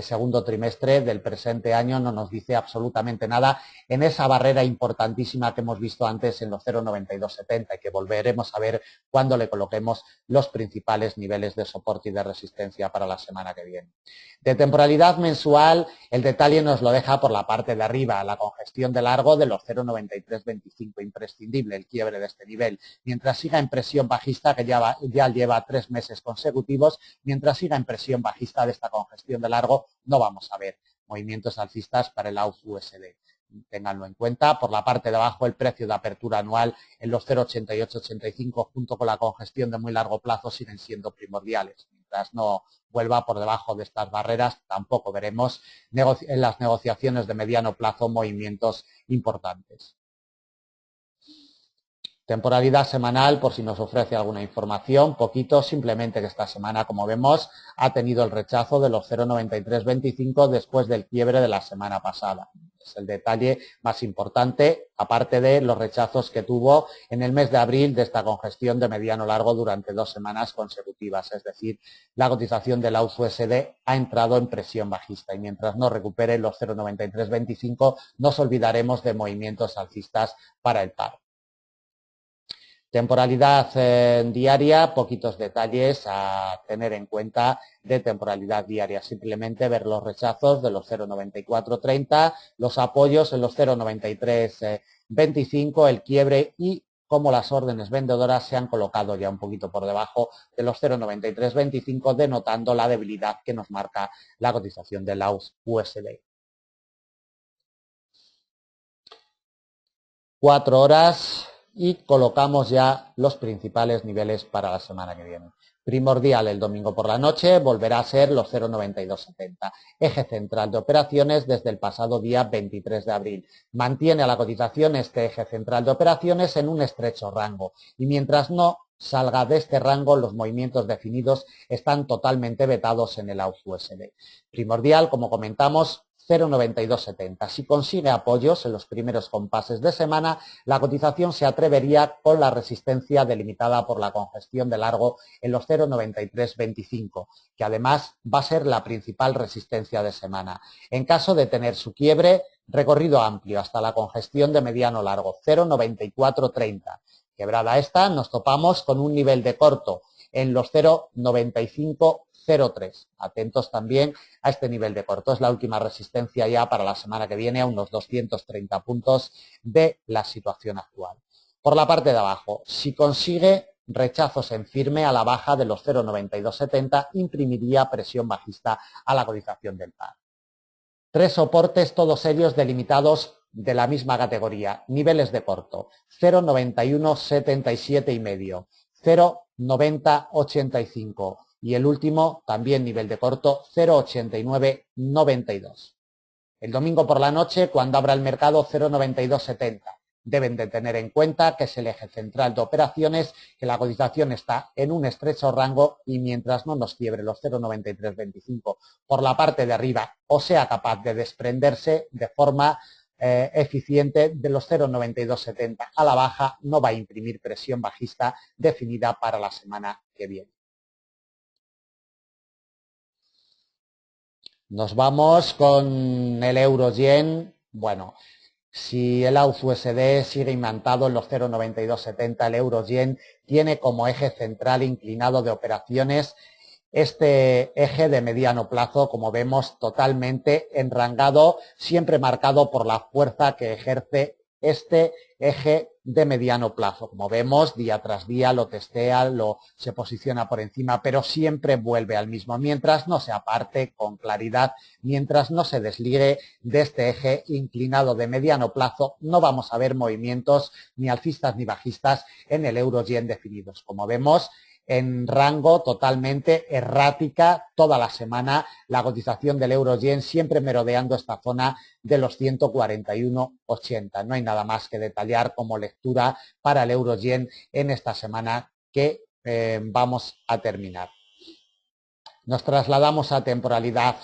segundo trimestre del presente año no nos dice absolutamente nada en esa barrera importantísima que hemos visto antes en los 0,9270 y que volveremos a ver cuando le coloquemos los principales niveles de soporte y de resistencia para la semana que viene. De temporalidad mensual, el detalle nos lo deja por la parte de arriba, la congestión de largo de los 0,9325, imprescindible el quiebre de este nivel, mientras siga en presión bajista, que ya lleva 3 meses consecutivos, mientras siga en presión bajista de esta congestión de largo, no vamos a ver movimientos alcistas para el AUD-USD. Ténganlo en cuenta. Por la parte de abajo, el precio de apertura anual en los 0,8885 junto con la congestión de muy largo plazo siguen siendo primordiales. Mientras no vuelva por debajo de estas barreras, tampoco veremos en las negociaciones de mediano plazo movimientos importantes. Temporalidad semanal, por si nos ofrece alguna información, poquito, simplemente que esta semana, como vemos, ha tenido el rechazo de los 0,9325 después del quiebre de la semana pasada. Es el detalle más importante, aparte de los rechazos que tuvo en el mes de abril de esta congestión de mediano largo durante 2 semanas consecutivas. Es decir, la cotización del AUD-USD ha entrado en presión bajista y mientras no recupere los 0,9325 nos olvidaremos de movimientos alcistas para el par. Temporalidad diaria, poquitos detalles a tener en cuenta de temporalidad diaria. Simplemente ver los rechazos de los 0,9430, los apoyos en los 0,9325, el quiebre y cómo las órdenes vendedoras se han colocado ya un poquito por debajo de los 0,9325, denotando la debilidad que nos marca la cotización del AUD-USD. 4 horas y colocamos ya los principales niveles para la semana que viene. Primordial el domingo por la noche volverá a ser los 0,9270. Eje central de operaciones desde el pasado día 23 de abril. Mantiene a la cotización este eje central de operaciones en un estrecho rango y mientras no salga de este rango, los movimientos definidos están totalmente vetados en el AUD-USD. Primordial, como comentamos, 0,9270. Si consigue apoyos en los primeros compases de semana, la cotización se atrevería con la resistencia delimitada por la congestión de largo en los 0,9325, que además va a ser la principal resistencia de semana. En caso de tener su quiebre, recorrido amplio hasta la congestión de mediano largo, 0,9430. Quebrada esta, nos topamos con un nivel de corto en los 0,9503. Atentos también a este nivel de corto. Es la última resistencia ya para la semana que viene a unos 230 puntos de la situación actual. Por la parte de abajo, si consigue rechazos en firme a la baja de los 0,9270, imprimiría presión bajista a la cotización del par. Tres soportes todos ellos delimitados de la misma categoría. Niveles de corto, 0,9177 y medio, 0,9085 y el último, también nivel de corto, 0,8992. El domingo por la noche, cuando abra el mercado, 0,9270. Deben de tener en cuenta que es el eje central de operaciones, que la cotización está en un estrecho rango y mientras no nos quiebre los 0,9325 por la parte de arriba o sea capaz de desprenderse de forma eficiente de los 0,9270 a la baja, no va a imprimir presión bajista definida para la semana que viene. Nos vamos con el euro-yen. Bueno, si el AUD-USD sigue imantado en los 0,9270, el euro-yen tiene como eje central inclinado de operaciones este eje de mediano plazo, como vemos, totalmente enrangado, siempre marcado por la fuerza que ejerce este eje de mediano plazo. Como vemos, día tras día lo testea, se posiciona por encima, pero siempre vuelve al mismo. Mientras no se aparte con claridad, mientras no se desligue de este eje inclinado de mediano plazo, no vamos a ver movimientos ni alcistas ni bajistas en el euro-yen definidos. Como vemos, en rango totalmente errática toda la semana, la cotización del euro-yen siempre merodeando esta zona de los 141,80. No hay nada más que detallar como lectura para el euro-yen en esta semana que vamos a terminar. Nos trasladamos a temporalidad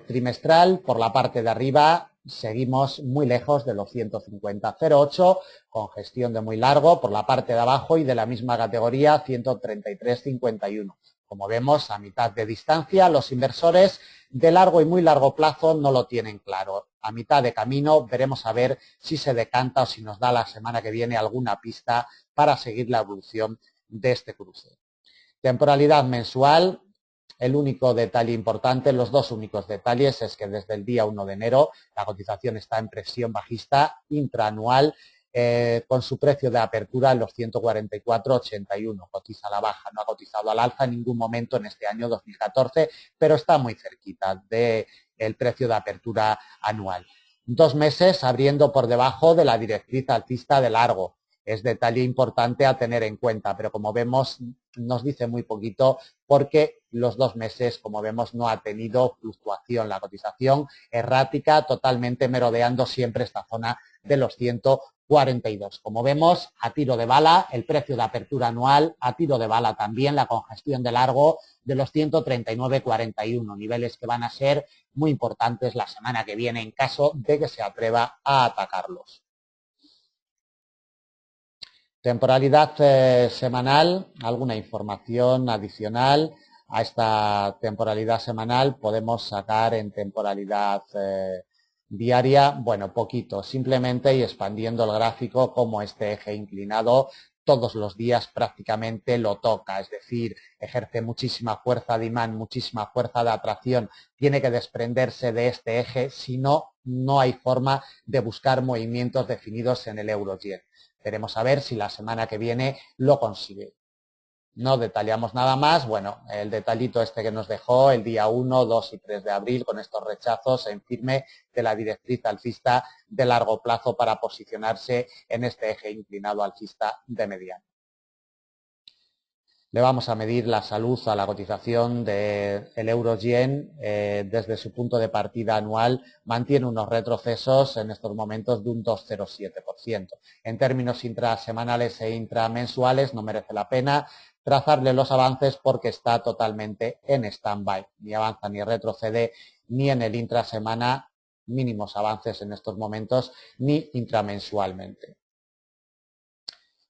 trimestral. Por la parte de arriba seguimos muy lejos de los 150,08, con gestión de muy largo. Por la parte de abajo y de la misma categoría, 133,51. Como vemos, a mitad de distancia, los inversores de largo y muy largo plazo no lo tienen claro. A mitad de camino veremos a ver si se decanta o si nos da la semana que viene alguna pista para seguir la evolución de este cruce. Temporalidad mensual. El único detalle importante, los dos únicos detalles, es que desde el día 1 de enero la cotización está en presión bajista intraanual con su precio de apertura en los 144,81. Cotiza a la baja, no ha cotizado al alza en ningún momento en este año 2014, pero está muy cerquita del precio de apertura anual. 2 meses abriendo por debajo de la directriz alcista de largo. Es detalle importante a tener en cuenta, pero como vemos nos dice muy poquito porque los 2 meses, como vemos, no ha tenido fluctuación. La cotización errática, totalmente merodeando siempre esta zona de los 142. Como vemos, a tiro de bala, el precio de apertura anual, a tiro de bala también la congestión de largo de los 139,41, niveles que van a ser muy importantes la semana que viene en caso de que se atreva a atacarlos. Temporalidad semanal, alguna información adicional a esta temporalidad semanal podemos sacar en temporalidad diaria, bueno, poquito, simplemente y expandiendo el gráfico como este eje inclinado todos los días prácticamente lo toca, es decir, ejerce muchísima fuerza de imán, muchísima fuerza de atracción, tiene que desprenderse de este eje, si no, no hay forma de buscar movimientos definidos en el euro-yen. Veremos a ver si la semana que viene lo consigue. No detallamos nada más. Bueno, el detallito este que nos dejó el día 1, 2 y 3 de abril con estos rechazos en firme de la directriz alcista de largo plazo para posicionarse en este eje inclinado alcista de mediano. Le vamos a medir la salud a la cotización del euro-yen desde su punto de partida anual. Mantiene unos retrocesos en estos momentos de un 2,07%. En términos intrasemanales e intramensuales no merece la pena trazarle los avances porque está totalmente en stand-by. Ni avanza ni retrocede ni en el intrasemana mínimos avances en estos momentos ni intramensualmente.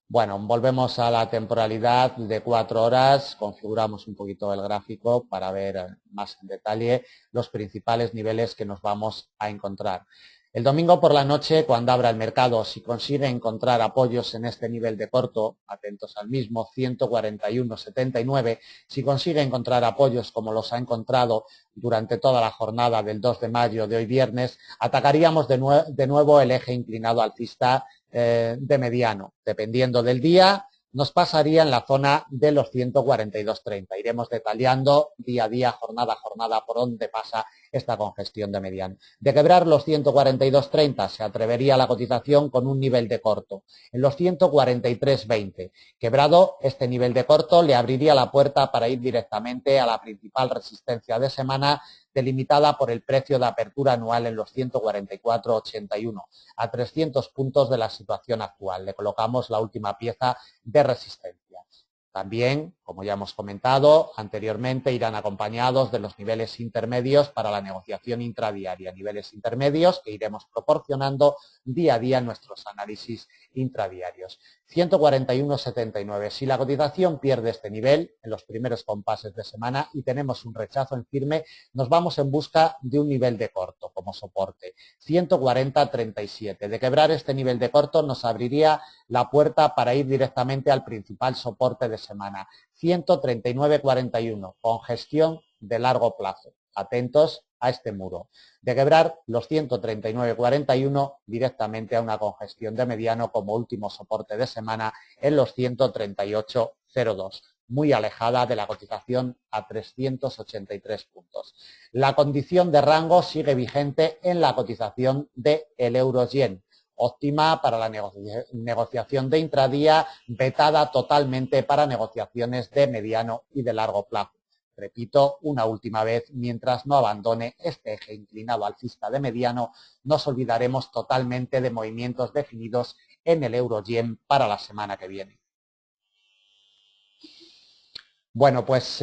Bueno, volvemos a la temporalidad de 4 horas, configuramos un poquito el gráfico para ver más en detalle los principales niveles que nos vamos a encontrar. El domingo por la noche, cuando abra el mercado, si consigue encontrar apoyos en este nivel de corto, atentos al mismo, 141,79, si consigue encontrar apoyos como los ha encontrado durante toda la jornada del 2 de mayo de hoy viernes, atacaríamos de nuevo el eje inclinado alcista de mediano. Dependiendo del día, nos pasaría en la zona de los 142,30. Iremos detallando día a día, jornada a jornada, por dónde pasa esta congestión de mediano. De quebrar los 142,30 se atrevería la cotización con un nivel de corto en los 143,20. Quebrado este nivel de corto, le abriría la puerta para ir directamente a la principal resistencia de semana, delimitada por el precio de apertura anual en los 144,81, a 300 puntos de la situación actual. Le colocamos la última pieza de resistencia. También, como ya hemos comentado anteriormente, irán acompañados de los niveles intermedios para la negociación intradiaria, niveles intermedios que iremos proporcionando día a día en nuestros análisis intradiarios. 141,79. Si la cotización pierde este nivel en los primeros compases de semana y tenemos un rechazo en firme, nos vamos en busca de un nivel de corto como soporte. 140,37. De quebrar este nivel de corto nos abriría la puerta para ir directamente al principal soporte de semana, 139,41, con gestión de largo plazo. Atentos a este muro. De quebrar los 139,41 directamente a una congestión de mediano como último soporte de semana en los 138,02. Muy alejada de la cotización a 383 puntos. La condición de rango sigue vigente en la cotización del euro-yen, óptima para la negociación de intradía, vetada totalmente para negociaciones de mediano y de largo plazo. Repito una última vez, mientras no abandone este eje inclinado alcista de mediano, nos olvidaremos totalmente de movimientos definidos en el euro-yen para la semana que viene. Bueno, pues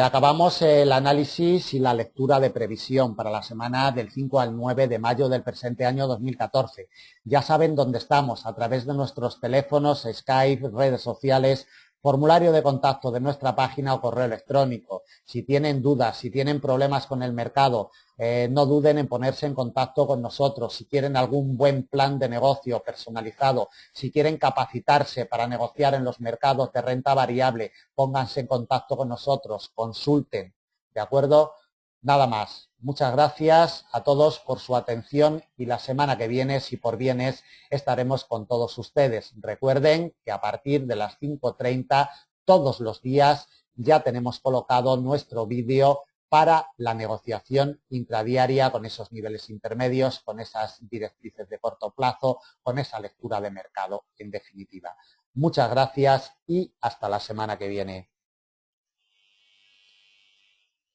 acabamos el análisis y la lectura de previsión para la semana del 5 al 9 de mayo del presente año 2014. Ya saben dónde estamos, a través de nuestros teléfonos, Skype, redes sociales, formulario de contacto de nuestra página o correo electrónico. Si tienen dudas, si tienen problemas con el mercado, no duden en ponerse en contacto con nosotros. Si quieren algún buen plan de negocio personalizado, si quieren capacitarse para negociar en los mercados de renta variable, pónganse en contacto con nosotros, consulten, ¿de acuerdo? Nada más. Muchas gracias a todos por su atención y la semana que viene, si por bien es, estaremos con todos ustedes. Recuerden que a partir de las 5:30 todos los días ya tenemos colocado nuestro vídeo para la negociación intradiaria con esos niveles intermedios, con esas directrices de corto plazo, con esa lectura de mercado, en definitiva. Muchas gracias y hasta la semana que viene.